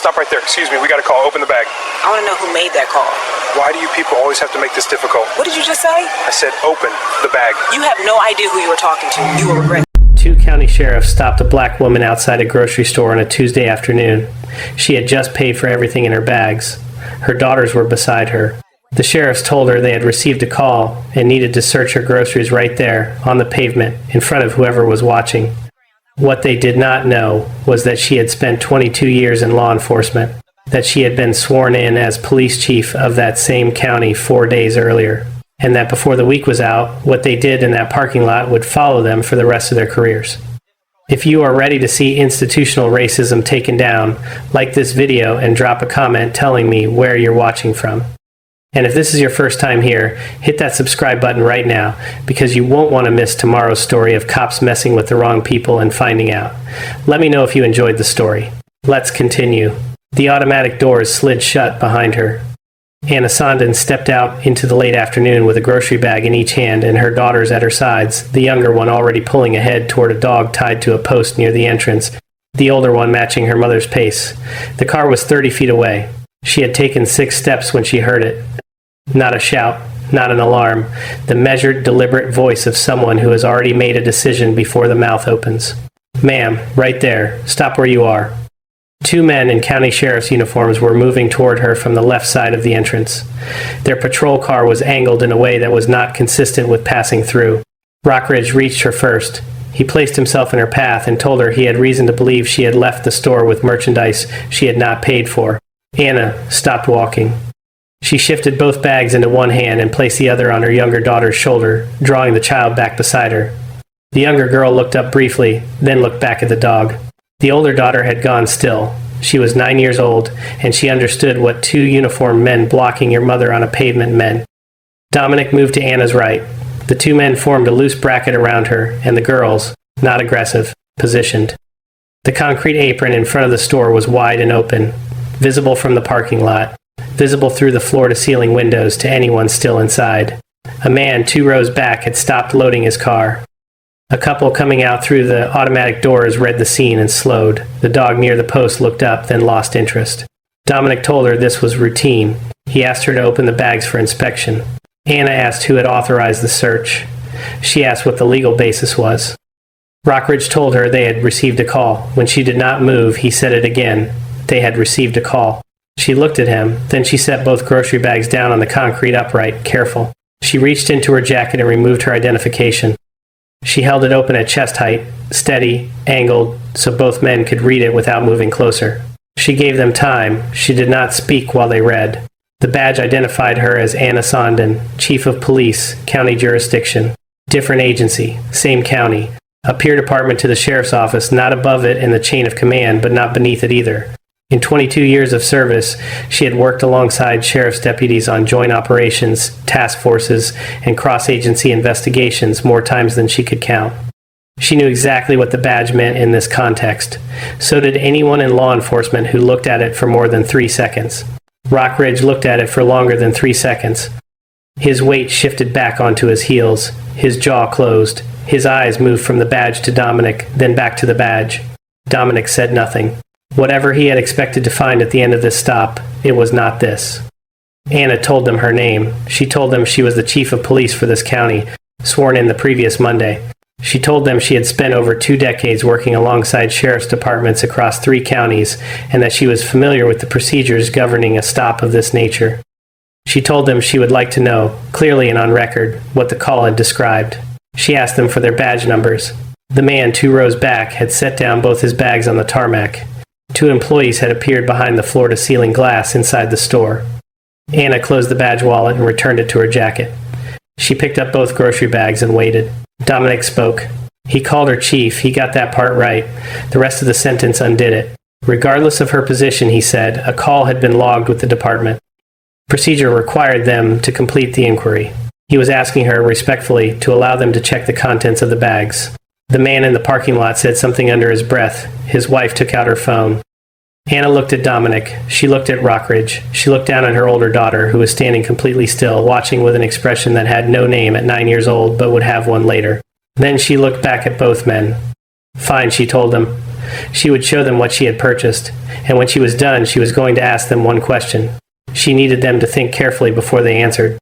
stop right there. Excuse me, we got a call. Open the bag. I want to know who made that call. Why do you people always have to make this difficult? What did you just say? I said open the bag. You have no idea who you were talking to. You will regret. Two county sheriffs stopped a black woman outside a grocery store on a Tuesday afternoon. She had just paid for everything in her bags. Her daughters were beside her. The sheriffs told her they had received a call and needed to search her groceries right there, on the pavement, in front of whoever was watching. What they did not know was that she had spent 22 years in law enforcement, that she had been sworn in as police chief of that same county 4 days earlier, and that before the week was out, what they did in that parking lot would follow them for the rest of their careers. If you are ready to see institutional racism taken down, like this video and drop a comment telling me where you're watching from. And if this is your first time here, hit that subscribe button right now, because you won't want to miss tomorrow's story of cops messing with the wrong people and finding out. Let me know if you enjoyed the story. Let's continue. The automatic doors slid shut behind her. Anna Sondon stepped out into the late afternoon with a grocery bag in each hand and her daughters at her sides, the younger one already pulling ahead toward a dog tied to a post near the entrance, the older one matching her mother's pace. The car was 30 feet away. She had taken 6 steps when she heard it. Not a shout, not an alarm, the measured, deliberate voice of someone who has already made a decision before the mouth opens. "Ma'am, right there. Stop where you are." 2 men in county sheriff's uniforms were moving toward her from the left side of the entrance. Their patrol car was angled in a way that was not consistent with passing through. Rockridge reached her first. He placed himself in her path and told her he had reason to believe she had left the store with merchandise she had not paid for. Anna stopped walking. She shifted both bags into one hand and placed the other on her younger daughter's shoulder, drawing the child back beside her. The younger girl looked up briefly, then looked back at the dog. The older daughter had gone still. She was 9 years old, and she understood what 2 uniformed men blocking your mother on a pavement meant. Dominic moved to Anna's right. The 2 men formed a loose bracket around her, and the girls, not aggressive, positioned. The concrete apron in front of the store was wide and open, visible from the parking lot, visible through the floor-to-ceiling windows to anyone still inside. A man 2 rows back had stopped loading his car. A couple coming out through the automatic doors read the scene and slowed. The dog near the post looked up, then lost interest. Dominic told her this was routine. He asked her to open the bags for inspection. Anna asked who had authorized the search. She asked what the legal basis was. Rockridge told her they had received a call. When she did not move, he said it again. They had received a call. She looked at him, then she set both grocery bags down on the concrete upright, careful. She reached into her jacket and removed her identification. She held it open at chest height, steady, angled, so both men could read it without moving closer. She gave them time. She did not speak while they read. The badge identified her as Anna Sondon, Chief of Police, County Jurisdiction. Different agency, same county. A peer department to the sheriff's office, not above it in the chain of command, but not beneath it either. In 22 years of service, she had worked alongside sheriff's deputies on joint operations, task forces, and cross-agency investigations more times than she could count. She knew exactly what the badge meant in this context. So did anyone in law enforcement who looked at it for more than 3 seconds. Rockridge looked at it for longer than 3 seconds. His weight shifted back onto his heels. His jaw closed. His eyes moved from the badge to Dominic, then back to the badge. Dominic said nothing. Whatever he had expected to find at the end of this stop, it was not this. Anna told them her name. She told them she was the chief of police for this county, sworn in the previous Monday. She told them she had spent over 2 decades working alongside sheriff's departments across 3 counties, and that she was familiar with the procedures governing a stop of this nature. She told them she would like to know, clearly and on record, what the call had described. She asked them for their badge numbers. The man 2 rows back had set down both his bags on the tarmac. 2 employees had appeared behind the floor-to-ceiling glass inside the store. Anna closed the badge wallet and returned it to her jacket. She picked up both grocery bags and waited. Dominic spoke. He called her chief. He got that part right. The rest of the sentence undid it. Regardless of her position, he said, a call had been logged with the department. Procedure required them to complete the inquiry. He was asking her respectfully to allow them to check the contents of the bags. The man in the parking lot said something under his breath. His wife took out her phone. Anna looked at Dominic. She looked at Rockridge. She looked down at her older daughter, who was standing completely still, watching with an expression that had no name at 9 years old, but would have one later. Then she looked back at both men. Fine, she told them. She would show them what she had purchased, and when she was done, she was going to ask them one question. She needed them to think carefully before they answered.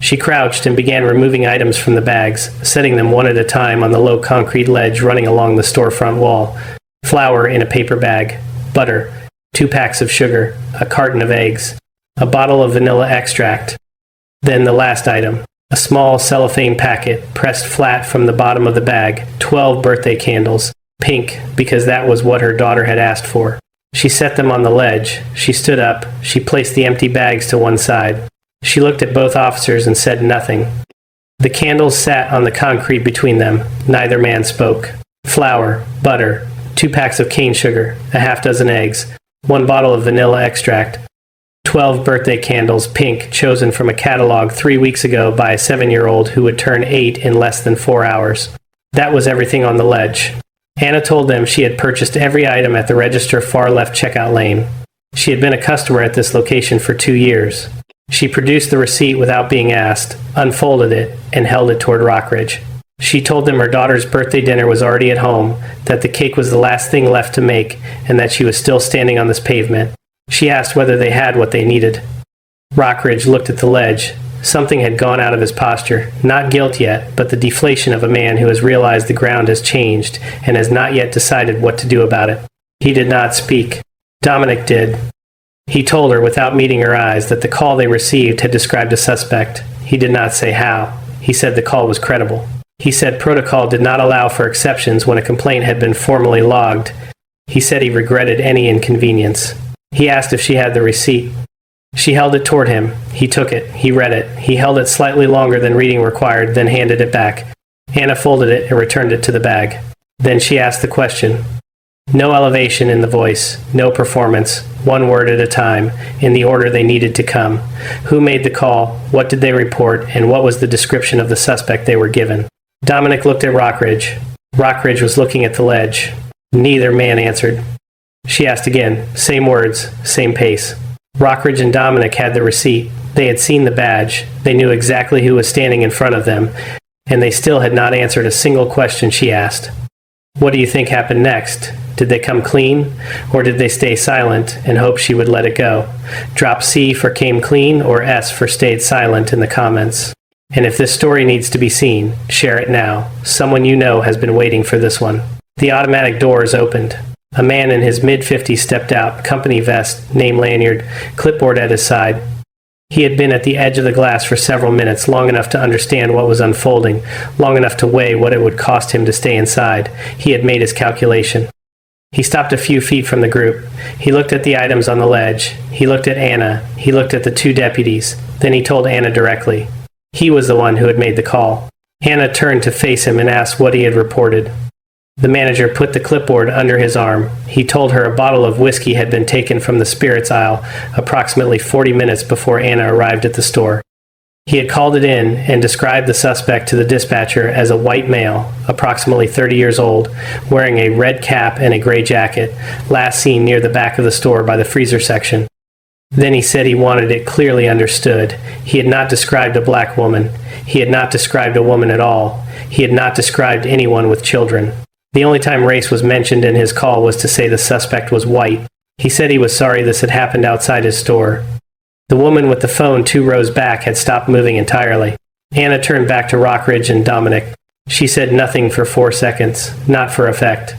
She crouched and began removing items from the bags, setting them one at a time on the low concrete ledge running along the storefront wall. Flour in a paper bag, butter, 2 packs of sugar, a carton of eggs, a bottle of vanilla extract. Then the last item, a small cellophane packet pressed flat from the bottom of the bag, 12 birthday candles, pink, because that was what her daughter had asked for. She set them on the ledge. She stood up. She placed the empty bags to one side. She looked at both officers and said nothing. The candles sat on the concrete between them. Neither man spoke. Flour, butter, 2 packs of cane sugar, a half dozen eggs, 1 bottle of vanilla extract, 12 birthday candles, pink, chosen from a catalog 3 weeks ago by a 7-year-old who would turn 8 in less than 4 hours. That was everything on the ledge. Anna told them she had purchased every item at the register far left checkout lane. She had been a customer at this location for 2 years. She produced the receipt without being asked, unfolded it, and held it toward Rockridge. She told them her daughter's birthday dinner was already at home, that the cake was the last thing left to make, and that she was still standing on this pavement. She asked whether they had what they needed. Rockridge looked at the ledge. Something had gone out of his posture. Not guilt yet, but the deflation of a man who has realized the ground has changed and has not yet decided what to do about it. He did not speak. Dominic did. He told her, without meeting her eyes, that the call they received had described a suspect. He did not say how. He said the call was credible. He said protocol did not allow for exceptions when a complaint had been formally logged. He said he regretted any inconvenience. He asked if she had the receipt. She held it toward him. He took it. He read it. He held it slightly longer than reading required, then handed it back. Anna folded it and returned it to the bag. Then she asked the question. No elevation in the voice, no performance, 1 word at a time, in the order they needed to come. Who made the call? What did they report? And what was the description of the suspect they were given? Dominic looked at Rockridge. Rockridge was looking at the ledge. Neither man answered. She asked again, same words, same pace. Rockridge and Dominic had the receipt. They had seen the badge. They knew exactly who was standing in front of them, and they still had not answered a single question she asked. What do you think happened next? Did they come clean, or did they stay silent and hope she would let it go? Drop C for came clean or S for stayed silent in the comments. And if this story needs to be seen, share it now. Someone you know has been waiting for this one. The automatic doors opened. A man in his mid-50s stepped out, company vest, name lanyard, clipboard at his side. He had been at the edge of the glass for several minutes, long enough to understand what was unfolding, long enough to weigh what it would cost him to stay inside. He had made his calculation. He stopped a few feet from the group. He looked at the items on the ledge. He looked at Anna. He looked at the 2 deputies. Then he told Anna directly. He was the one who had made the call. Anna turned to face him and asked what he had reported. The manager put the clipboard under his arm. He told her a bottle of whiskey had been taken from the spirits aisle approximately 40 minutes before Anna arrived at the store. He had called it in and described the suspect to the dispatcher as a white male, approximately 30 years old, wearing a red cap and a gray jacket, last seen near the back of the store by the freezer section. Then he said he wanted it clearly understood. He had not described a black woman. He had not described a woman at all. He had not described anyone with children. The only time race was mentioned in his call was to say the suspect was white. He said he was sorry this had happened outside his store. The woman with the phone 2 rows back had stopped moving entirely. Anna turned back to Rockridge and Dominic. She said nothing for 4 seconds, not for effect.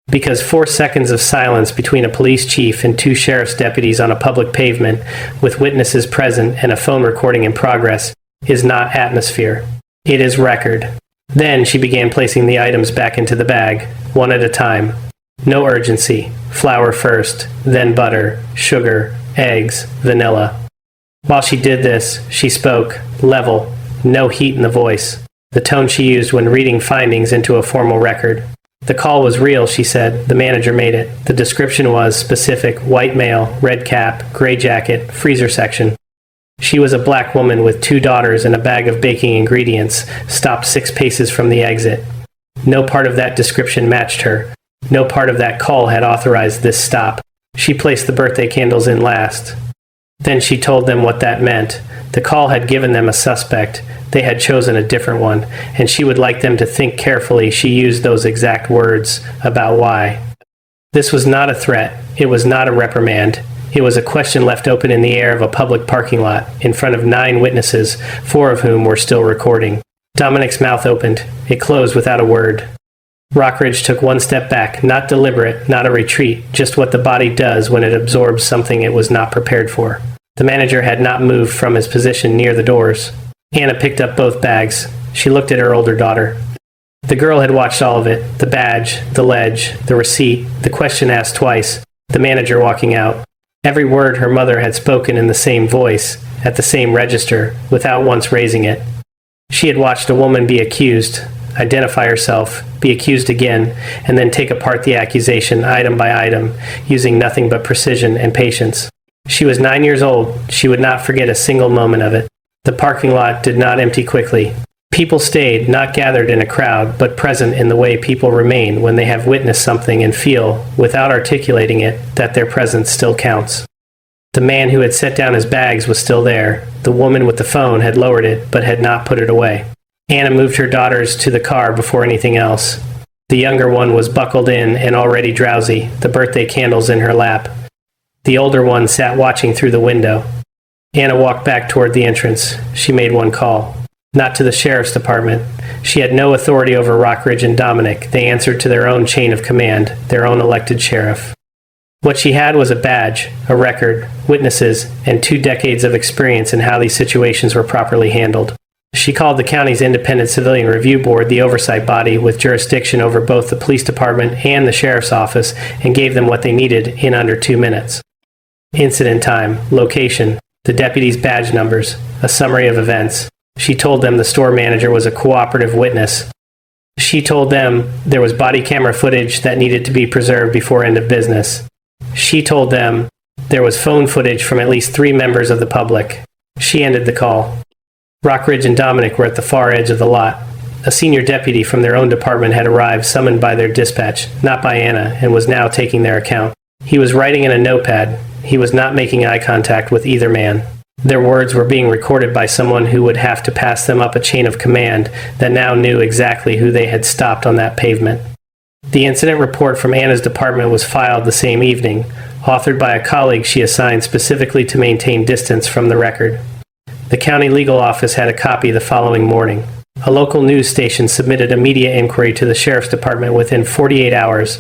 Because 4 seconds of silence between a police chief and 2 sheriff's deputies on a public pavement with witnesses present and a phone recording in progress is not atmosphere. It is record. Then she began placing the items back into the bag, one at a time. No urgency. Flour first, then butter, sugar, eggs, vanilla. While she did this, she spoke, level, no heat in the voice, the tone she used when reading findings into a formal record. The call was real, she said. The manager made it. The description was specific, white male, red cap, gray jacket, freezer section. She was a black woman with 2 daughters and a bag of baking ingredients, stopped 6 paces from the exit. No part of that description matched her. No part of that call had authorized this stop. She placed the birthday candles in last. Then she told them what that meant. The call had given them a suspect. They had chosen a different one, and she would like them to think carefully. She used those exact words about why. This was not a threat. It was not a reprimand. It was a question left open in the air of a public parking lot in front of 9 witnesses, 4 of whom were still recording. Dominic's mouth opened. It closed without a word. Rockridge took one step back, not deliberate, not a retreat, just what the body does when it absorbs something it was not prepared for. The manager had not moved from his position near the doors. Anna picked up both bags. She looked at her older daughter. The girl had watched all of it, the badge, the ledge, the receipt, the question asked twice, the manager walking out. Every word her mother had spoken in the same voice, at the same register, without once raising it. She had watched a woman be accused, identify herself, be accused again, and then take apart the accusation item by item, using nothing but precision and patience. She was 9 years old. She would not forget a single moment of it. The parking lot did not empty quickly. People stayed, not gathered in a crowd, but present in the way people remain when they have witnessed something and feel, without articulating it, that their presence still counts. The man who had set down his bags was still there. The woman with the phone had lowered it, but had not put it away. Anna moved her daughters to the car before anything else. The younger one was buckled in and already drowsy, the birthday candles in her lap. The older one sat watching through the window. Anna walked back toward the entrance. She made one call. Not to the sheriff's department. She had no authority over Rockridge and Dominic. They answered to their own chain of command, their own elected sheriff. What she had was a badge, a record, witnesses, and 2 decades of experience in how these situations were properly handled. She called the county's Independent Civilian Review Board the oversight body with jurisdiction over both the police department and the sheriff's office and gave them what they needed in under 2 minutes. Incident time, location, the deputies' badge numbers, a summary of events. She told them the store manager was a cooperative witness. She told them there was body camera footage that needed to be preserved before end of business. She told them there was phone footage from at least 3 members of the public. She ended the call. Rockridge and Dominic were at the far edge of the lot. A senior deputy from their own department had arrived, summoned by their dispatch, not by Anna, and was now taking their account. He was writing in a notepad. He was not making eye contact with either man. Their words were being recorded by someone who would have to pass them up a chain of command that now knew exactly who they had stopped on that pavement. The incident report from Anna's department was filed the same evening, authored by a colleague she assigned specifically to maintain distance from the record. The county legal office had a copy the following morning. A local news station submitted a media inquiry to the sheriff's department within 48 hours.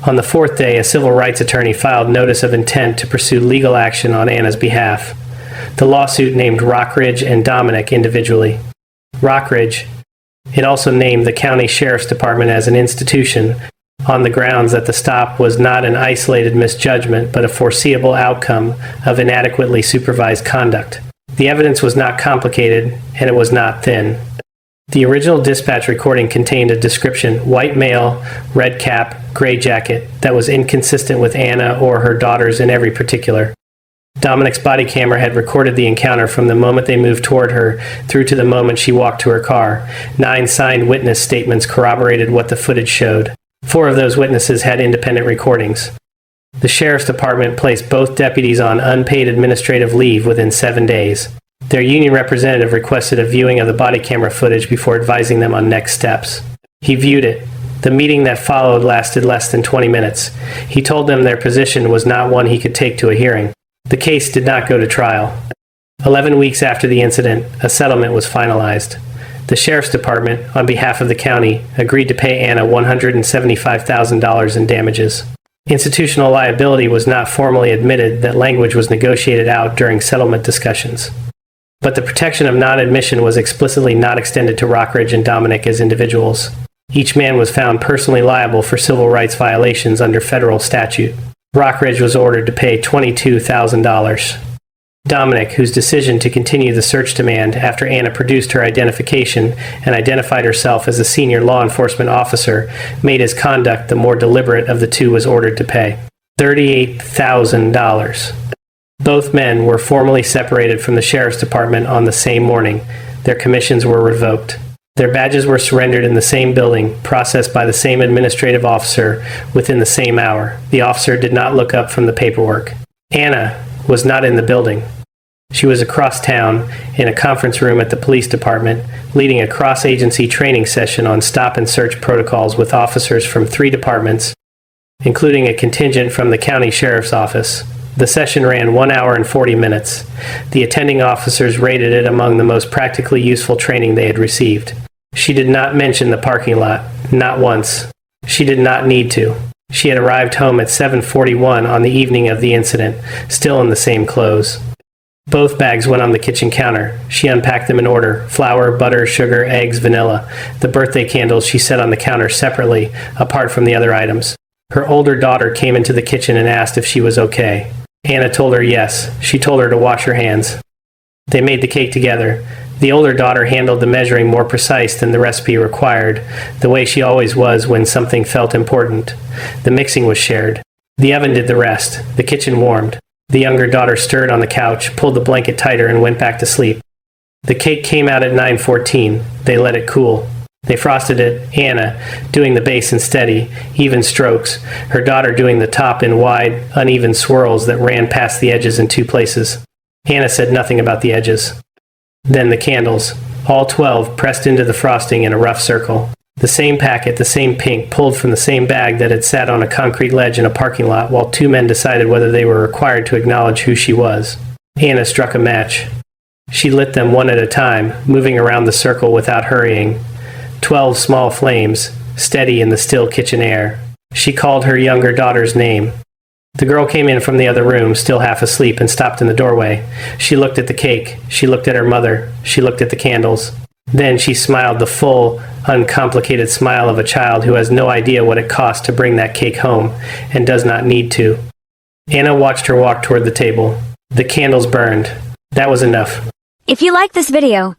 On the 4th day, a civil rights attorney filed notice of intent to pursue legal action on Anna's behalf. The lawsuit named Rockridge and Dominic individually. Rockridge. It also named the county sheriff's department as an institution on the grounds that the stop was not an isolated misjudgment but a foreseeable outcome of inadequately supervised conduct. The evidence was not complicated and it was not thin. The original dispatch recording contained a description, white male, red cap, gray jacket, that was inconsistent with Anna or her daughters in every particular. Dominic's body camera had recorded the encounter from the moment they moved toward her through to the moment she walked to her car. 9 signed witness statements corroborated what the footage showed. 4 of those witnesses had independent recordings. The sheriff's department placed both deputies on unpaid administrative leave within 7 days. Their union representative requested a viewing of the body camera footage before advising them on next steps. He viewed it. The meeting that followed lasted less than 20 minutes. He told them their position was not one he could take to a hearing. The case did not go to trial. 11 weeks after the incident, a settlement was finalized. The sheriff's department, on behalf of the county, agreed to pay Anna $175,000 in damages. Institutional liability was not formally admitted. That language was negotiated out during settlement discussions. But the protection of non-admission was explicitly not extended to Rockridge and Dominic as individuals. Each man was found personally liable for civil rights violations under federal statute. Rockridge was ordered to pay $22,000. Dominic, whose decision to continue the search demand after Anna produced her identification and identified herself as a senior law enforcement officer, made his conduct the more deliberate of the two, was ordered to pay $38,000. Both men were formally separated from the sheriff's department on the same morning. Their commissions were revoked. Their badges were surrendered in the same building, processed by the same administrative officer within the same hour. The officer did not look up from the paperwork. Anna was not in the building. She was across town in a conference room at the police department, leading a cross-agency training session on stop and search protocols with officers from 3 departments including a contingent from the county sheriff's office. The session ran 1 hour and 40 minutes. The attending officers rated it among the most practically useful training they had received. She did not mention the parking lot, not once. She did not need to. She had arrived home at 7:41 on the evening of the incident, still in the same clothes. Both bags went on the kitchen counter. She unpacked them in order: flour, butter, sugar, eggs, vanilla. The birthday candles she set on the counter separately, apart from the other items. Her older daughter came into the kitchen and asked if she was okay. Anna told her yes. She told her to wash her hands. They made the cake together. The older daughter handled the measuring more precise than the recipe required, the way she always was when something felt important. The mixing was shared. The oven did the rest. The kitchen warmed. The younger daughter stirred on the couch, pulled the blanket tighter, and went back to sleep. The cake came out at 9:14. They let it cool. They frosted it, Anna doing the base in steady, even strokes, her daughter doing the top in wide, uneven swirls that ran past the edges in 2 places. Anna said nothing about the edges. Then the candles, all 12 pressed into the frosting in a rough circle. The same packet, the same pink, pulled from the same bag that had sat on a concrete ledge in a parking lot while 2 men decided whether they were required to acknowledge who she was. Anna struck a match. She lit them one at a time, moving around the circle without hurrying. 12 small flames, steady in the still kitchen air. She called her younger daughter's name. The girl came in from the other room, still half asleep, and stopped in the doorway. She looked at the cake. She looked at her mother. She looked at the candles. Then she smiled the full, uncomplicated smile of a child who has no idea what it costs to bring that cake home, and does not need to. Anna watched her walk toward the table. The candles burned. That was enough. If you like this video,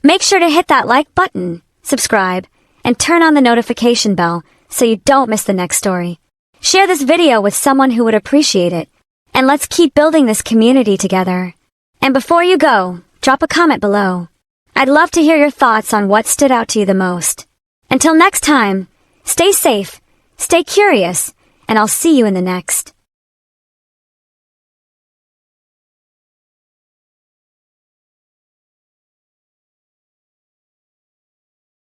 make sure to hit that like button, subscribe, and turn on the notification bell so you don't miss the next story. Share this video with someone who would appreciate it, and let's keep building this community together. And before you go, drop a comment below. I'd love to hear your thoughts on what stood out to you the most. Until next time, stay safe, stay curious, and I'll see you in the next.